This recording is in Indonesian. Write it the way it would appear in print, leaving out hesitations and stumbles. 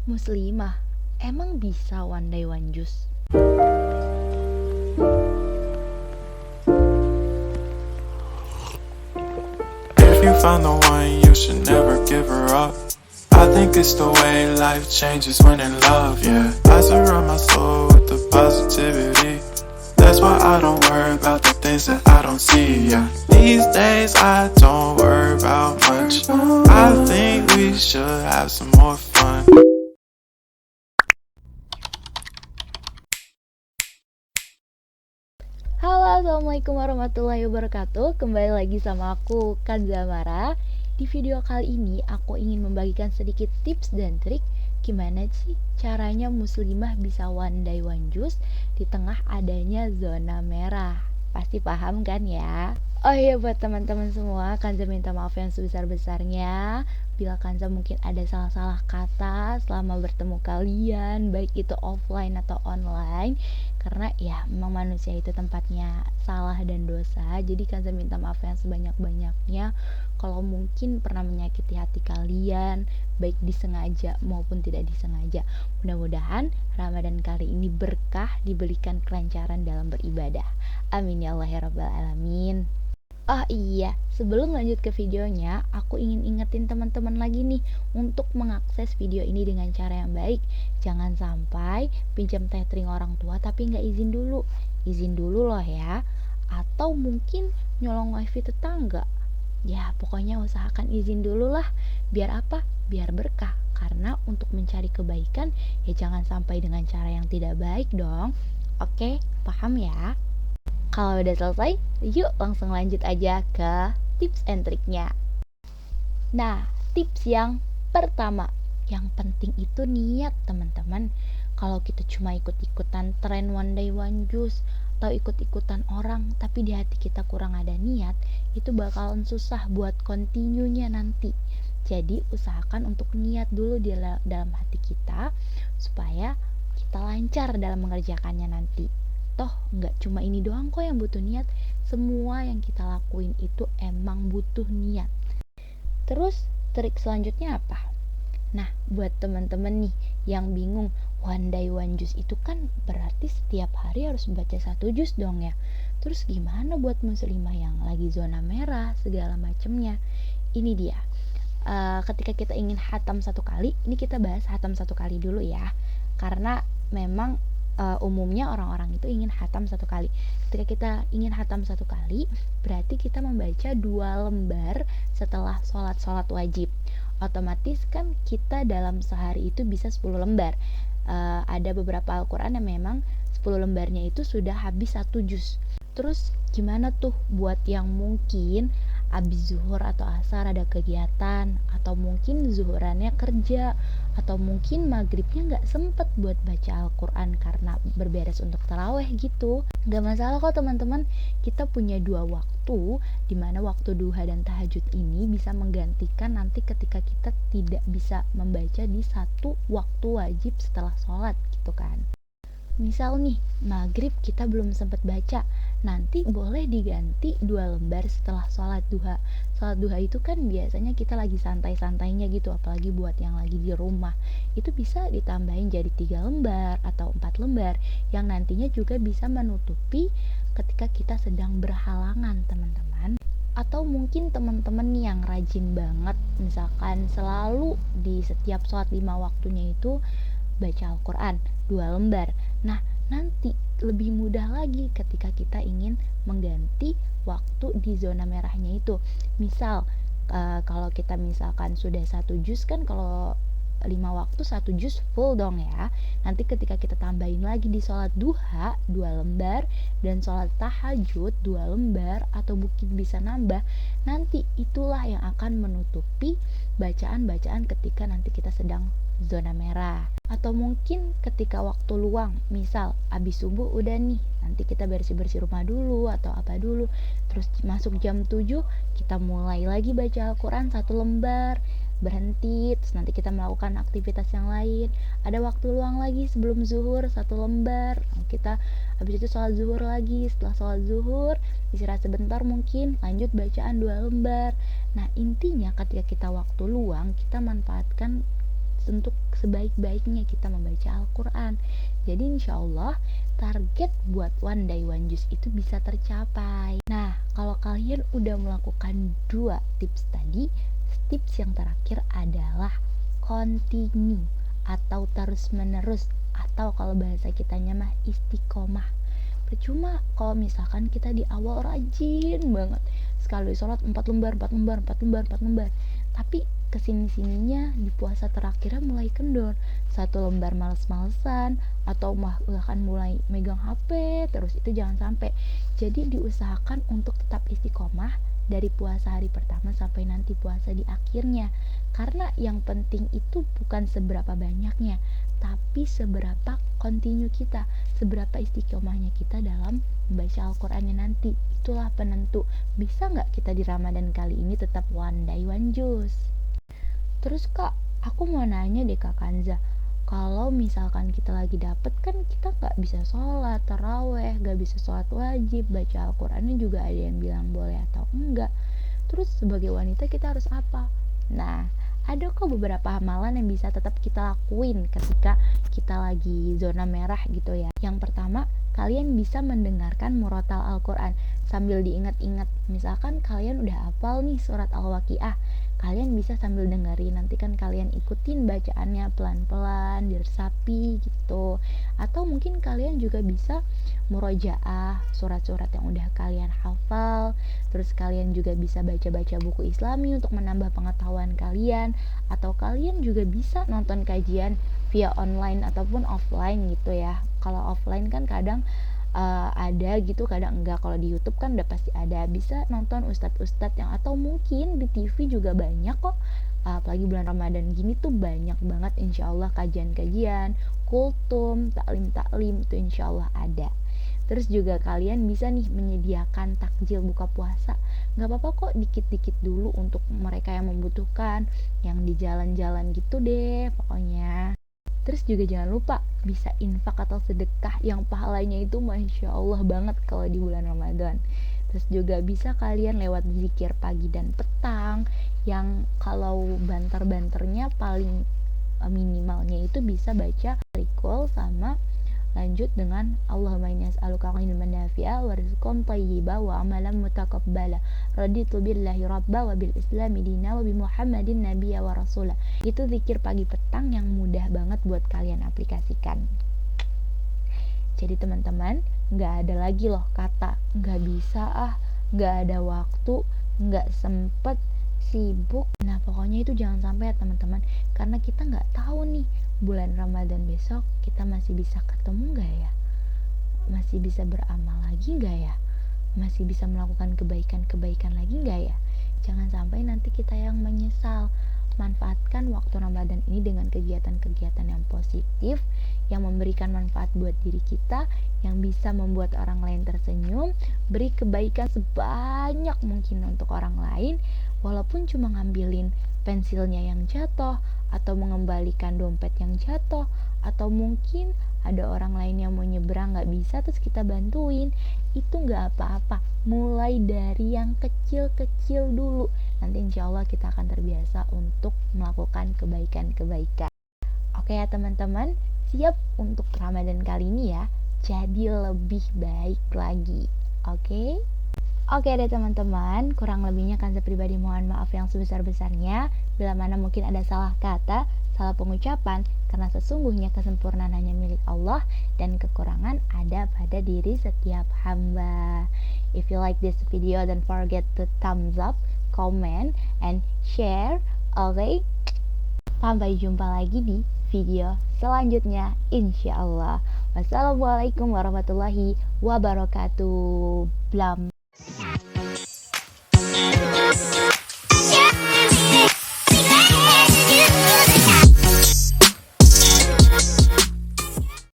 Muslimah, emang bisa one day one juice? If you find the one, you should never give her up. I think it's the way life changes when in love, yeah. I surround my soul with the positivity. That's why I don't worry about the things that I don't see, yeah. These days I don't worry about much. I think we should have some more fun. Halo, assalamualaikum warahmatullahi wabarakatuh. Kembali lagi sama aku, Kanzamara. Di video kali ini aku ingin membagikan sedikit tips dan trik gimana sih caranya muslimah bisa one day one juice di tengah adanya zona merah. Pasti paham kan ya? Oh iya, buat teman-teman semua, Kanza minta maaf yang sebesar-besarnya bila Kanza mungkin ada salah-salah kata selama bertemu kalian, baik itu offline atau online. Karena ya memang manusia itu tempatnya salah dan dosa. Jadi Kanza minta maaf yang sebanyak-banyaknya kalau mungkin pernah menyakiti hati kalian, baik disengaja maupun tidak disengaja. Mudah-mudahan Ramadan kali ini berkah, diberikan kelancaran dalam beribadah. Amin ya Allah ya Rabbal Alamin. Oh iya, sebelum lanjut ke videonya, aku ingin ingetin teman-teman lagi nih untuk mengakses video ini dengan cara yang baik. Jangan sampai pinjam tethering orang tua tapi nggak izin dulu. Izin dulu loh ya. Atau mungkin nyolong wifi tetangga. Ya, pokoknya usahakan izin dulu lah. Biar apa? Biar berkah. Karena untuk mencari kebaikan, ya jangan sampai dengan cara yang tidak baik dong. Oke, paham ya? Kalau udah selesai, yuk langsung lanjut aja ke tips and triknya. Nah, tips yang pertama, yang penting itu niat teman-teman. Kalau kita cuma ikut-ikutan tren one day one juice atau ikut-ikutan orang tapi di hati kita kurang ada niat, itu bakalan susah buat continue-nya nanti. Jadi usahakan untuk niat dulu di dalam hati kita supaya kita lancar dalam mengerjakannya nanti. Toh nggak cuma ini doang kok yang butuh niat, semua yang kita lakuin itu emang butuh niat. Terus trik selanjutnya apa? Nah, buat teman-teman nih yang bingung, one day one juice itu kan berarti setiap hari harus baca 1 juz dong ya. Terus gimana buat muslimah yang lagi zona merah segala macemnya? Ini dia. Ketika kita ingin hatam 1 kali, ini kita bahas hatam 1 kali dulu ya. Karena memang umumnya orang-orang itu ingin hatam 1 kali. Ketika kita ingin hatam 1 kali, berarti kita membaca 2 lembar setelah sholat wajib. Otomatis kan kita dalam sehari itu bisa 10 lembar. Ada beberapa Al-Quran yang memang 10 lembarnya itu sudah habis 1 juz. Terus gimana tuh buat yang mungkin abis zuhur atau asar ada kegiatan, atau mungkin zuhurannya kerja, atau mungkin maghribnya gak sempet buat baca Al-Quran karena berberes untuk taraweh gitu. Gak masalah kok teman-teman, kita punya 2 waktu, dimana waktu duha dan tahajud ini bisa menggantikan nanti ketika kita tidak bisa membaca di 1 waktu wajib setelah sholat gitu kan. Misal nih, maghrib kita belum sempat baca, nanti boleh diganti 2 lembar setelah sholat duha. Sholat duha itu kan biasanya kita lagi santai-santainya gitu, apalagi buat yang lagi di rumah. Itu bisa ditambahin jadi 3 lembar atau 4 lembar, yang nantinya juga bisa menutupi ketika kita sedang berhalangan teman-teman. Atau mungkin teman-teman yang rajin banget, misalkan selalu di setiap sholat 5 waktunya itu baca Al-Quran 2 lembar. Nah, nanti lebih mudah lagi ketika kita ingin mengganti waktu di zona merahnya itu. Misal kalau kita misalkan sudah 1 juz kan, kalau 5 waktu 1 juz full dong ya. Nanti ketika kita tambahin lagi di sholat duha 2 lembar dan sholat tahajud 2 lembar, atau mungkin bisa nambah, nanti itulah yang akan menutupi bacaan-bacaan ketika nanti kita sedang zona merah. Atau mungkin ketika waktu luang, misal abis subuh udah nih, nanti kita bersih-bersih rumah dulu atau apa dulu, terus masuk jam 7 kita mulai lagi baca Al-Quran 1 lembar, berhenti, terus nanti kita melakukan aktivitas yang lain. Ada waktu luang lagi sebelum zuhur 1 lembar, kita habis itu sholat zuhur lagi. Setelah sholat zuhur istirahat sebentar, mungkin lanjut bacaan 2 lembar. Nah, intinya ketika kita waktu luang, kita manfaatkan untuk sebaik-baiknya kita membaca Al-Quran. Jadi insya Allah target buat One Day One Juz itu bisa tercapai. Nah, kalau kalian udah melakukan 2 tips tadi, tips yang terakhir adalah continue atau terus menerus, atau kalau bahasa kitanya mah istiqomah. Percuma kalau misalkan kita di awal rajin banget, sekali sholat 4 lembar, 4 lembar, 4 lembar, 4 lembar, tapi kesini-sininya di puasa terakhirnya mulai kendor, 1 lembar males-malesan, atau bahkan mulai megang HP terus. Itu jangan sampai. Jadi diusahakan untuk tetap istiqomah dari puasa hari pertama sampai nanti puasa di akhirnya, karena yang penting itu bukan seberapa banyaknya, tapi seberapa continue kita, seberapa istiqomahnya kita dalam membaca Al-Qurannya nanti. Itulah penentu bisa nggak kita di Ramadan kali ini tetap One Day One Juz. Terus Kak, aku mau nanya deh Kak Kanza, kalau misalkan kita lagi dapet, kan kita nggak bisa sholat taraweh, nggak bisa sholat wajib, baca Al-Qurannya juga ada yang bilang boleh atau enggak. Terus sebagai wanita kita harus apa? Nah, ada kok beberapa amalan yang bisa tetap kita lakuin ketika kita lagi zona merah gitu ya. Yang pertama, kalian bisa mendengarkan murotal Al-Quran sambil diingat-ingat. Misalkan kalian udah hafal nih surat Al-Waqiah, kalian bisa sambil dengerin, nanti kan kalian ikutin bacaannya pelan-pelan, diresapi gitu. Atau mungkin kalian juga bisa murojaah surat-surat yang udah kalian hafal. Terus kalian juga bisa baca-baca buku Islami untuk menambah pengetahuan kalian. Atau kalian juga bisa nonton kajian via online ataupun offline gitu ya. Kalau offline kan kadang ada gitu, kadang enggak. Kalau di YouTube kan udah pasti ada. Bisa nonton ustadz-ustadz yang, atau mungkin di TV juga banyak kok. Apalagi bulan Ramadan gini tuh banyak banget insya Allah kajian-kajian, kultum, taklim itu insya Allah ada. Terus juga kalian bisa nih menyediakan takjil buka puasa. Gak apa-apa kok dikit-dikit dulu untuk mereka yang membutuhkan, yang di jalan-jalan gitu deh pokoknya. Terus juga jangan lupa bisa infak atau sedekah yang pahalanya itu Masya Allah banget kalau di bulan Ramadan. Terus juga bisa kalian lewat zikir pagi dan petang, yang kalau banter-banternya paling minimalnya itu bisa baca rikul, sama lanjut dengan Allahumma inni as'aluka ilman nafi'a wa rizqan thayyiba wa amalan mutaqabbala raditu billahi rabba wa bil islami dina wa bi muhammadin nabiyya wa rasula. Itu zikir pagi petang yang mudah banget buat kalian aplikasikan. Jadi teman-teman, gak ada lagi loh kata gak bisa gak ada waktu, gak sempet, sibuk. Nah pokoknya itu jangan sampai ya teman-teman, karena kita gak tahu nih bulan Ramadan besok kita masih bisa ketemu gak ya, masih bisa beramal lagi gak ya, masih bisa melakukan kebaikan-kebaikan lagi gak ya. Jangan sampai nanti kita yang menyesal. Manfaatkan waktu Ramadan ini dengan kegiatan-kegiatan yang positif, yang memberikan manfaat buat diri kita, yang bisa membuat orang lain tersenyum. Beri kebaikan sebanyak mungkin untuk orang lain, walaupun cuma ngambilin pensilnya yang jatuh, atau mengembalikan dompet yang jatuh, atau mungkin ada orang lain yang mau nyebrang gak bisa terus kita bantuin. Itu gak apa-apa, mulai dari yang kecil-kecil dulu. Nanti insya Allah kita akan terbiasa untuk melakukan kebaikan-kebaikan. Oke ya teman-teman, siap untuk Ramadan kali ini ya, jadi lebih baik lagi. Oke? Oke deh teman-teman, kurang lebihnya Kanza pribadi mohon maaf yang sebesar-besarnya bila mana mungkin ada salah kata, salah pengucapan, karena sesungguhnya kesempurnaan hanya milik Allah dan kekurangan ada pada diri setiap hamba. If you like this video, don't forget to thumbs up, comment, and share. Oke? Sampai jumpa lagi di video selanjutnya insya Allah. Wassalamualaikum warahmatullahi wabarakatuh. Blam.